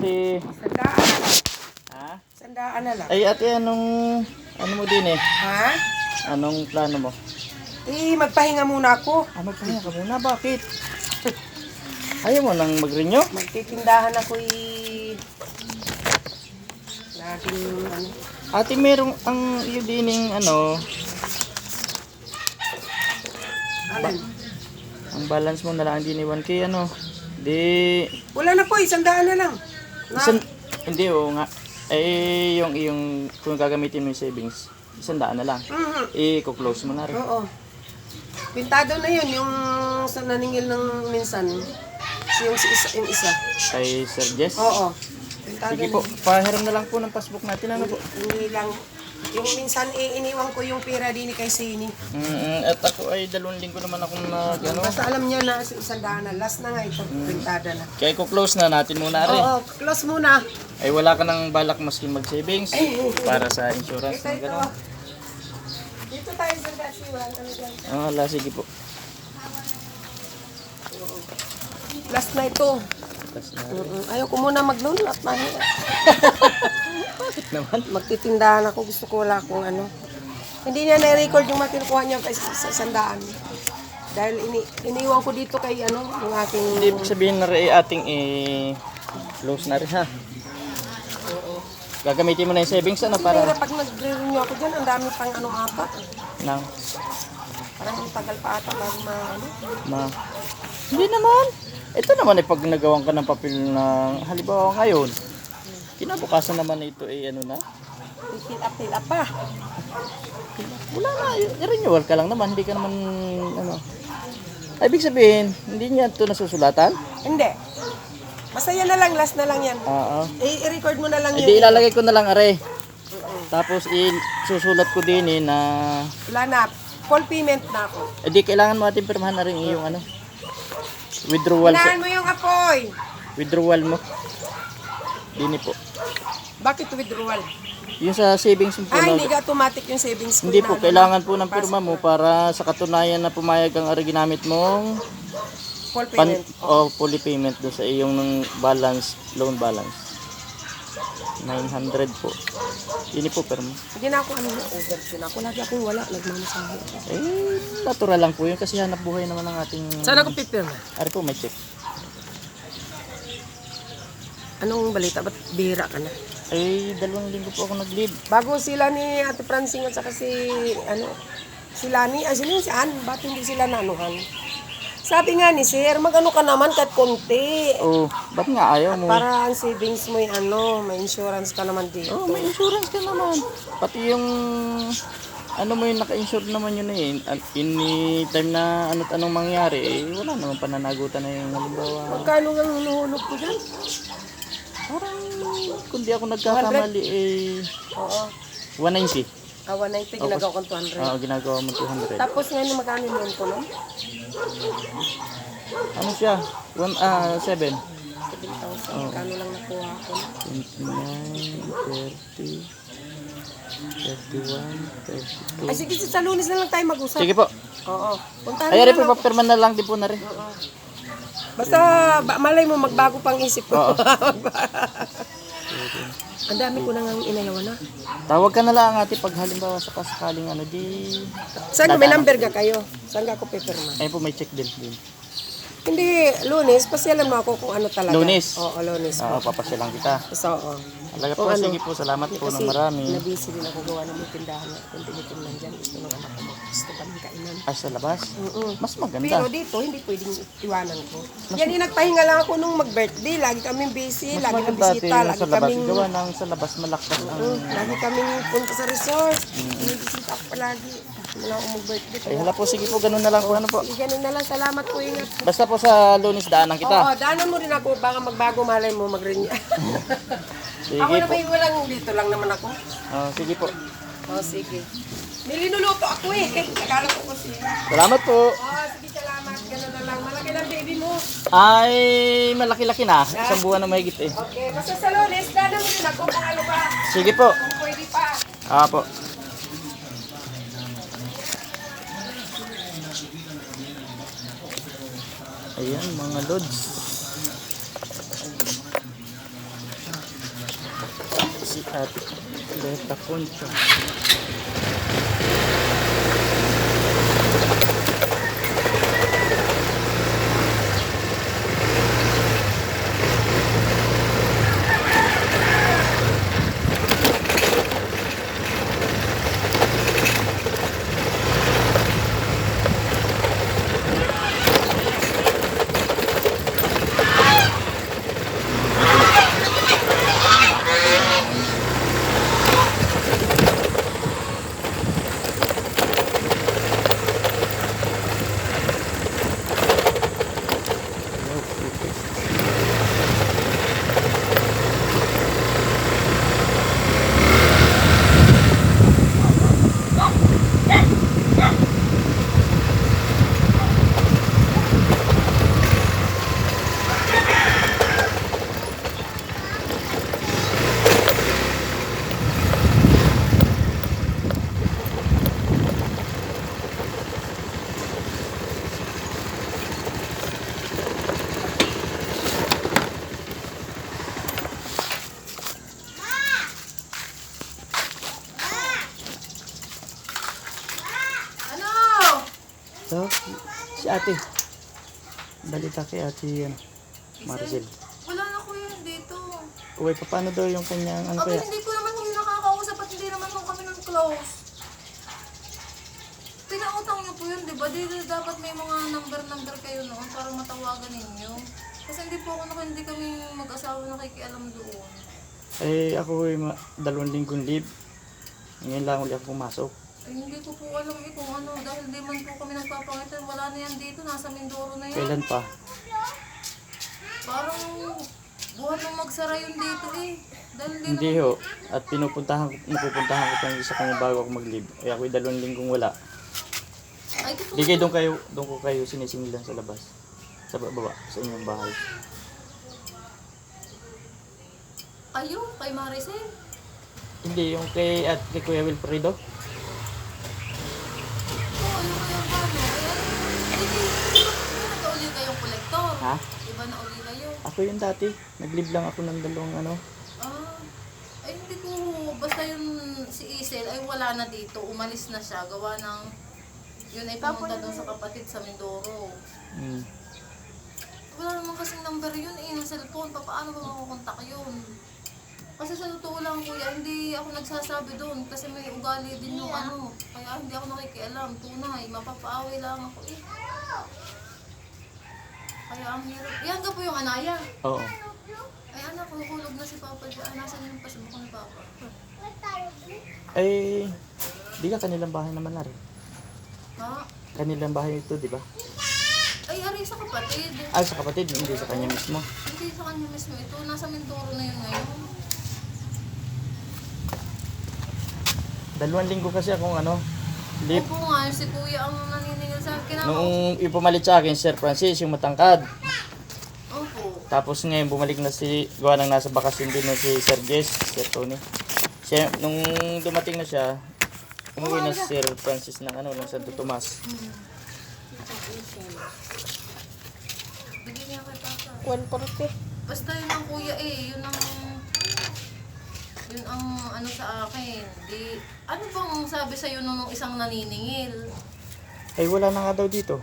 ate. Sandaan na lang. Ha? Sandaan na lang. Ay ate, ano mo din eh? Ha? Anong plano mo? Magpahinga muna ako. Magpahinga ka muna, bakit? Ayaw mo nang mag-renew? Magtitindahan ako laging ano. Ate, merong ang iyo dining Alin? ang balance mo na lang din 1K Di Wala na po, sandaan na lang. hindi nga. Yung kung gagamitin mo yung savings, 100 na lang. I-close mo na rin. Oo. Pintado na yun, yung sa naningil ng minsan. Yung isa. Kay Sir Jess? Oo. Pintado Sige na. po, pahiram na lang po ng passbook natin. Ano po? Hindi lang. Yung minsan iniwan ko yung pera din kay Sini. At ako ay 2 linggo naman akong Basta alam niya na sandaan na. Last na nga ito. Pintada na. Kaya close na natin muna rin. Oo, close muna. Ay wala ka nang balak maski mag-savings para sa insurance Ito, ng ito. gano'n. Dito tayo sa kasi walang ano dyan. Ala, sige po. Last na ito. Tapos na. Ayaw ko muna mag-loan at mahirap. Bakit naman? Magtitindahan ako. Gusto ko wala akong ano. Hindi niya na-record yung makinukuha niya sa sandaan. Dahil iniwan ko dito kay yung aking... Hindi ibig sabihin na rin ating close na rin ha. Gagamitin mo na yung savings Para para pag nag-renew ako dyan, ang dami pang ata. nang Parang ang tagal pa ata bago Hindi naman. Ito naman pag nagawan ka ng papel ng halimbawa ngayon. Kinabukasan naman ito na. Fill up pa. Wala na, i-renewal ka lang naman, hindi ka naman Ay, ibig sabihin, hindi niya ito nasusulatan? Hindi. Basta yan na lang, last na lang yan. Oo. I-record mo na lang Hindi, ilalagay ko na lang are. Tapos susulat ko din na Wala na. Full payment na ako. di kailangan mo ating pirmahan na rin yung withdrawal Unahan mo yung apoy. withdrawal mo. Dini po. Bakit withdrawal? Yung sa savings mo po. Hindi ka automatic yung savings ko. Hindi po, kailangan po ng pirma mo para sa katunayan na pumayag ang ari ginamit mong Full payment. fully payment do sa iyong balance, loan balance. 900 po. Yun po pirma. Hindi na ako overdrawn ako. Lagi akong wala. Nagmamasahe. Natural lang po yun kasi hanap buhay naman ang ating... Saan ako pipirma? Ari po, may check. Anong balita? Ba't bihira ka na? 2 linggo po ako nag-leave. Bago sila ni Ate Francine at saka si Lani, si Ann, ba't hindi sila nanuhan? Sabi nga ni Sir, mag-ano ka naman kahit konti. Ba't nga ayaw mo? Para ang savings mo may insurance ka naman dito. May insurance ka naman. Pati yung mo yung naka-insure naman yun anytime na anong mangyari, wala naman pananagutan na yung halimbawa. Magkano nga hinuhulog ko dyan? Parang kung di ako nagkakamali Oo. 190. 190, ginagawa kong 200. Oo, ginagawa mo 200. Tapos ngayon magkano yun ko nun? Ano siya? 7. 7,000. Magkano lang nakuha ko? 29, 30, 31, 32. Ay sige, sa Lunes na lang tayo mag-usap. Sige po. Oo. Puntahan Ay, na po, lang ako. papirman na lang din po na rin. Oo. Basta malay mo magbago pang isip ko. Ang dami ko nang inayawan na. Tawag ka na lang ate pag halimbawa sakaling di... Saan may number ka kayo? Saan ka ako pipirma? Ayun po may check din. Hindi, Lunes, pasyalan mo ako kung ano talaga. Lunes? Oo, Lunes. Oo, papasya lang kita. So, oo. Alaga po, sige po, salamat po ng marami. Kasi nabisi din ako gawa ng may tindahan na kunti-kunti lang dyan. Gusto ng anak ko. Gusto kami kainan. Sa labas? Mas maganda. Pero dito, hindi pwedeng iwanan ko. Yan yung nagpahinga lang ako nung mag-birthday. Lagi kaming busy, Mas lagi kami maganda bisita, ate, lagi sa labas. kaming... Gawa ng sa labas malakas ang... Lagi kaming punta sa resort. May bisita ako palagi. Wala akong mag-birthday. Ay hala po, sige po, ganun na lang po. Ano po? Ganun na lang, salamat po, ingat. Basta po sa Lunes daanan kita. Oo, daanan mo rin ako. Baka magbago malay mo, mag-renew. Sige Ako na po. may walang dito lang naman ako. Sige po. Sige. Nililuluto ako Akala ko kasi. Salamat po. Sige, salamat. Ganun na lang. Malaki ng baby mo. Ay, malaki-laki na. Isang buwan na mahigit Okay, basta sa Lunes, daanan mo rin ako kung ano ba. Sige po. Kung pwede pa. Po. Ayan mga lods. At Beta Concha. Ano? So, si ate. Balita kay ate yan. Maricel. Wala na ko yan dito. Uy, paano daw yung kanyang ano Abi, kaya? hindi ko naman kung nakakausap at hindi naman kung kami ng close. Pinautang niyo po yun, di ba? Di dapat may mga number kayo noon para matawagan ninyo. Kasi hindi kami mag-asawa nakikialam doon. Eh, ako 2 linggong leave. Ngayon lang ulit ako pumasok. Eh, hindi ko po alam kung ano, dahil di man po kami nagpapangitan. Wala na yan dito, nasa Mindoro na yan. Kailan pa? Parang buwan nung magsara yun dito eh. Dahil Hindi ho. At napupuntahan ko pa sa kanya bago ako mag-leave. Eh, ako 2 linggong wala. Ay, dito Di kayo doon ko kayo sinisingilan sa labas. Sa baba, sa inyong bahay. kayo, kay Maricel. Hindi, yung kay Kuya Wilfredo. Oo, ano kaya paano? Hindi ba nag-uli kayong kolektor? Ha? Iba na uli kayo. Ako yun dati. Nag-leave lang ako ng 2 ano. Ah, ay hindi ko, basta yun si Isel ay wala na dito, umalis na siya, gawa ng, yun ay pumunta doon sa kapatid sa Mindoro. Hmm. Wala naman kasing number yun eh, ng cellphone, paano ba makukontak yun? Kasi sa totoo lang kuya, hindi ako nagsasabi doon kasi may ugali din yung ano, kaya hindi ako nakikialam, tunay, mapapaaway lang ako eh. Kaya ang hirap. Yan ka po yung anaya. Oo. Ay anak, hulog na si Papa dyan. Nasaan yung pasabok ni Papa? Eh, di ka kanilang bahay naman na rin. Ha? Kanilang bahay ito, di ba? Ay, ari sa kapatid. Ah, sa kapatid, hindi sa kanya mismo. Hindi sa kanya mismo ito. Nasa Mindoro na yun ngayon. 2 linggo kasi akong ano, leave. Opo nga, si Kuya ang naniningil sa akin. Nung ipumalit sa akin, Sir Francis, yung matangkad. Opo. Tapos ngayon, bumalik na gawa ng nasa bakasyon din na si Sir Jess, Sir Tony. Siya, nung dumating na siya, umuwi na si Sir Francis ng ano, ng Santo Tomas. Bigyan niya kay Papa. 140. Basta yun ang Kuya eh. Yun ang ano sa akin. Di, ano bang sabi sa'yo nung isang naniningil? Ay, wala na nga daw dito.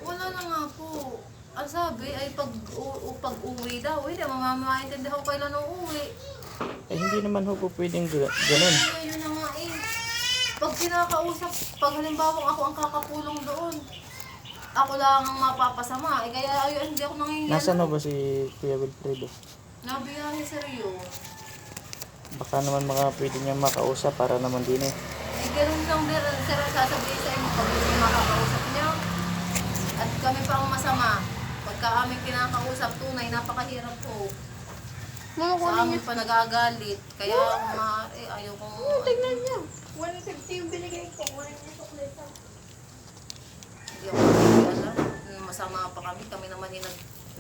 Wala na nga po. Ang sabi ay pag-uwi daw. Hindi, mamamaintindihan ko kailan uuwi. Eh, hindi naman ho po pwedeng ganun. Ayun na nga eh. Pag kinakausap, pag halimbawa ako ang kakapulong doon, ako lang ang mapapasama. Eh, kaya ayun, hindi ako nangingiyan. Nasaan ho ba si Kuya Wilfredo? Nabiyahe sa Rio. Baka naman pwede niya makausap para naman din eh. Eh, ganun lang din, sir, sasabihin sa inyo pag hindi makakausap niyo. At kami pa ang masama. Pagka aming kinakausap, tunay, napakahirap po. Sa amin pa nagagalit. Kaya, ayaw kong... Tignan niyo. 150 yung binigay ko. 1 yung chocolate. Hindi ako nakikialam. Masama pa kami. Kami naman yung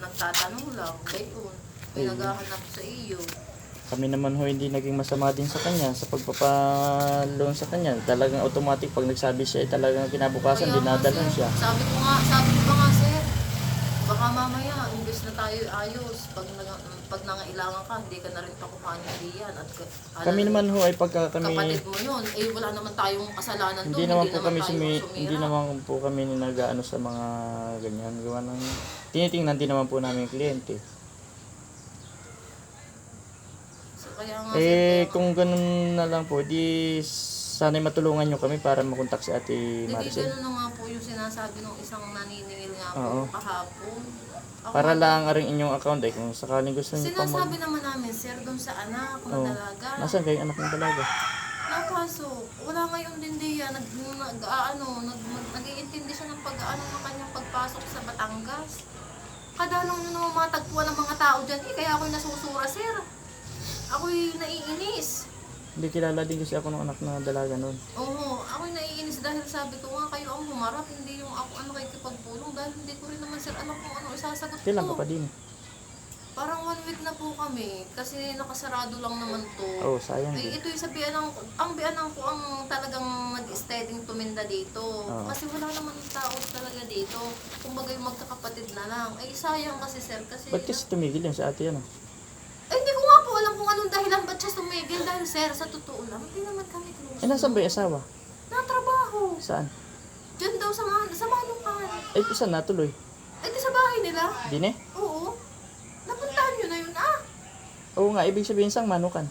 nagtatanong lang. Gayon. May naghahanap sa iyo. Kami naman ho hindi naging masama din sa kanya sa pagpapaloan sa kanya. Talagang automatic pag nagsabi siya ay talagang kinabukasan Kaya nga, dinadalan sir, siya. sabi ko ba nga, sir, Baka mamaya, imbes na tayo ayos, pag nangailangan ka, hindi ka na rin pakuhaan ng diyan. At Kami naman ho ay pagka kami kapatid mo yun, eh wala naman tayong kasalanan doon. hindi naman po kami tayo sumira. hindi naman po kami nag-aano sa mga ganyan gawa ng tinitingnan din naman po namin yung kliyente. So, kaya nga, Kung ganun na lang po, di sana'y matulungan nyo kami para makontak si Ate hindi Maricel. gano'n na nga po yung sinasabi ng isang naniningil nga Oo. po kahapon. Ako Para nga- lang aring inyong account ay kung sakaling gusto nyo pa Sinasabi naman namin, sir, doon sa anak na Oo. dalaga. Nasaan kayo anak ng dalaga? Napasok. Wala ngayon din diya. Nag-iintindi siya ng pag-ano ng kanyang pagpasok sa Batangas. Kadalang nyo naman matagpuan ng mga tao dyan. Kaya ako'y nasusura, sir. Ako'y naiinis. Hindi kilala din kasi ako ng anak na dalaga noon. Oo, ako'y naiinis dahil sabi ko nga kayo ang humarap. Hindi yung ako ano nakikipagpulong dahil hindi ko rin naman, sir, alam kung ano isasagot Kailan ka ko. pa din? Parang 1 week na po kami kasi nakasarado lang naman to. Oh, sayang Ay, din. ito yung sa biyanang ko. Ang biyanang ko ang talagang nag-steading tuminda dito. Oo. Kasi wala naman tao talaga dito. Kumbaga yung magkakapatid na lang. Ay, sayang kasi, sir. Kasi, Ba't kasi tumigil yan sa ate ano? ay, hindi ko nga po alam kung anong dahilan ba't siya tumigil. Dahil, sir, sa totoo lang, hindi naman kami close. Nasaan ba yung asawa? Natrabaho. Saan? Diyan daw sa Manukan. Saan natuloy? Ay, di sa bahay nila. Dine? Oo. Napuntahan nyo na yun, ah. Oo nga, ibig sabihin sang manukan.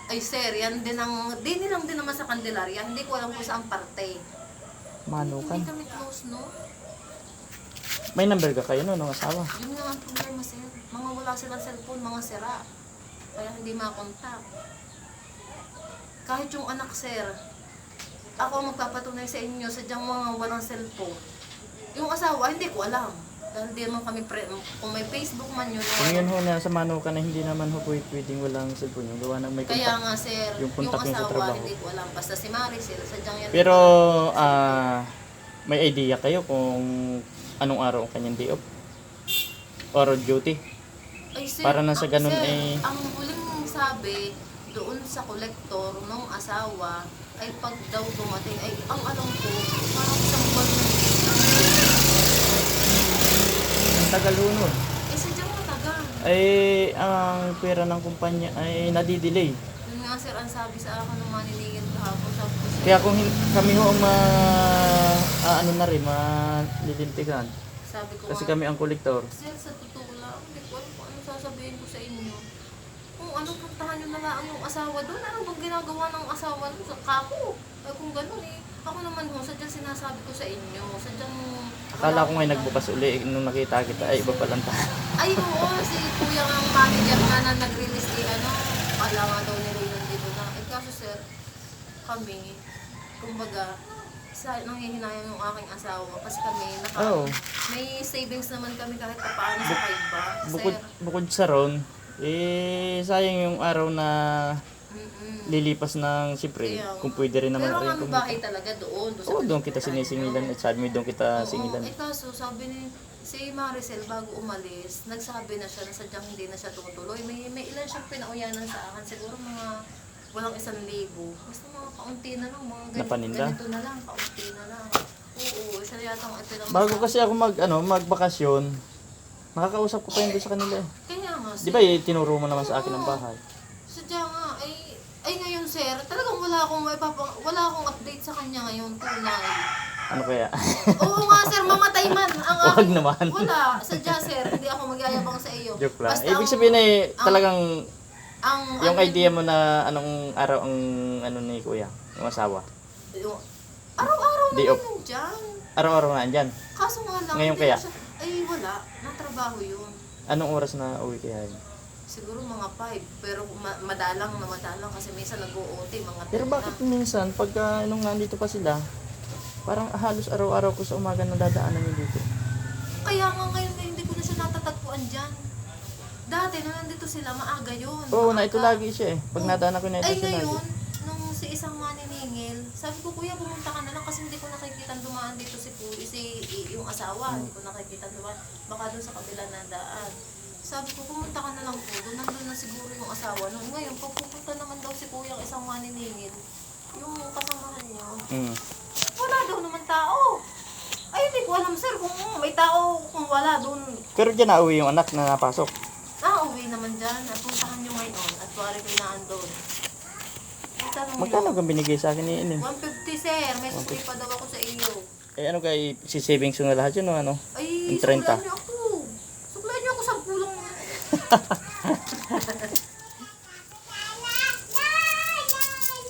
Ay, sir, yan din ang, di nilang din naman sa Candelaria. Hindi ko alam kung saan parte. Manukan. Hindi kami close, no? May number ka kayo no, ng asawa? Yun nga ang problema, sir. Mga wala silang cellphone, mga sira. Kaya hindi makontak. Kahit yung anak, sir, ako ang magpapatunay sa inyo, sadyang mga walang cellphone. Yung asawa, hindi ko alam. Dahil di naman kami, kung may Facebook man yun. Kung yun ho na sa manukan na hindi naman ho pwedeng walang cellphone yung gawa ng may Kaya contact. nga, sir, Yung yung contact niyo sa asawa, trabaho. hindi ko alam. Basta si Maricel, sadyang yan. Pero may idea kayo kung anong araw ang kanyang day off? Or duty? Ay, sir, para na sa ganun, sir, eh. ang huling sabi doon sa kolektor ng asawa ay pag daw dumating ay ang alam ko parang isang buwan na Ang tagal ho nun. eh sadyang matagal. Ay, ang pera ng kumpanya ay nadidelay. Yun nga, sir, ang sabi sa akin ng maniningil kahapon, sabi ko, sir, Kaya kung kami ho ang ano na rin, malilintigan. sabi ko Kasi nga, kami ang kolektor. sir, sa totoo lang, hindi ko alam kung ano sasabihin ko sa inyo. Kung ano, puntahan nyo na lang yung asawa doon, ano bang ginagawa ng asawa doon sa kako? Ay, kung ganun eh, ako naman ho, sadyang sinasabi ko sa inyo, sadyang... Akala ko ngayon nagbukas uli nung nakita kita, ay iba palang tayo. Ay, oo, si kuya ang manager nga na nag-release di ano, kala nga daw nila yun dito na. Eh kaso, sir, kami, kumbaga, nanghihinayang yung aking asawa kasi kami, Oo. may savings naman kami kahit pa paano sa kaiba. Bukod, Sir, bukod sa ron, sayang yung araw na mm-mm. lilipas ng siyempre, Kaya nga. kung pwede rin naman Pero ang rin aming bahay talaga doon. Doon sa Oo, doon kita pinupuntahan sinisingilan nyo. at sabi mo doon kita Oo, singilan. eh kaso sabi ni si Maricel bago umalis, nagsabi na siya na sadyang hindi na siya tutuloy. May ilan siyang pinauyanan sa akin. Siguro mga walang 1,000. Basta mga kaunti na lang. Mga Napaninda? ganito na lang. Kaunti na lang. Oo, siya yatang ito lang. Bago kasi ako magbakasyon, nakakausap ko pa yun doon sa kanila eh. Kaya nga, Di ba tinuro mo naman sa akin ang bahay? sadya nga, ay ngayon sir, talagang wala akong update sa kanya ngayon, tunay. Ano kaya? Oo nga sir, mamatay man ang Wag aking... naman. Wala, sadya sir, hindi ako magyayabang sa iyo. Joke lang. Basta Ibig sabihin talagang yung ano, idea mo na anong araw ang ano ni kuya, yung asawa. yung, araw-araw Day naman off. nandyan. Araw-araw na andyan. Kaso nga lang, Ngayon hindi kaya? na siya, ay wala, natrabaho yun. Anong oras na uwi kaya yun? Siguro mga 5, pero madalang kasi minsan nag-OT, mga 10 Pero bakit minsan, pagka nung nandito pa sila, parang halos araw-araw ko sa umaga na dadaanan nyo dito. Kaya nga ngayon na hindi ko na siya natatagpuan dyan. Dati, nung nandito sila, maaga yun. Oo, na Maaga. ito lagi siya eh. Pag nadaanan ko na ito Ay siya lagi. ngayon, nung si isang maniningil, sabi ko, kuya, pumunta ka na lang kasi hindi ko nakikita dumaan dito yung asawa. Hindi ko nakikita dumaan. Baka doon sa kabila na daan. Sabi ko, pumunta ka na lang po. Doon nandun na siguro yung asawa. Nung ngayon, pag pupunta naman daw si kuya ang isang maniningil, yung kasamahan niyo, Mm. wala daw naman tao. Ay, hindi ko ko alam sir kung may tao, kung wala doon. Pero dyan na uwi yung anak na napasok. Uwi naman dyan. At puntahan nyo ngayon. At wari ko inaandon. Tanong Magkano nyo. kang binigay sa akin ni ini? 150 sir. May sukli pa daw ako sa iyo. Eh ano kay si savings yung lahat yun o ano? Ay, Yung 30. suklayan nyo ako. Suklayan nyo ako sa pulong.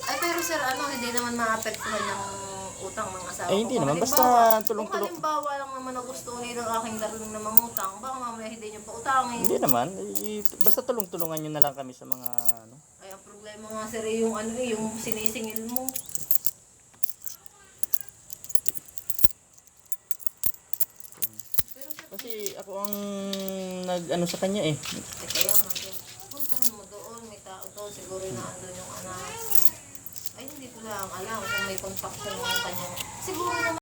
Ay, pero sir, hindi naman maapektuhan yung utang ng asawa Eh, hindi ko. Kung naman. Basta halimbawa- tulong-tulong. Kung halimbawa lang naman na gusto ulit ng aking darling na mangutang, baka mamaya hindi nyo pa utangin. Hindi naman. Basta tulong-tulungan nyo na lang kami sa mga ano. Ay, ang problema nga sir, yung sinisingil mo. Kasi ako ang nag-ano sa kanya eh. Kaya nga, puntahan mo doon, may tao doon, siguro na andun yung anak. Ay, hindi ko lang alam kung may contact siya ng kanya. Siguro naman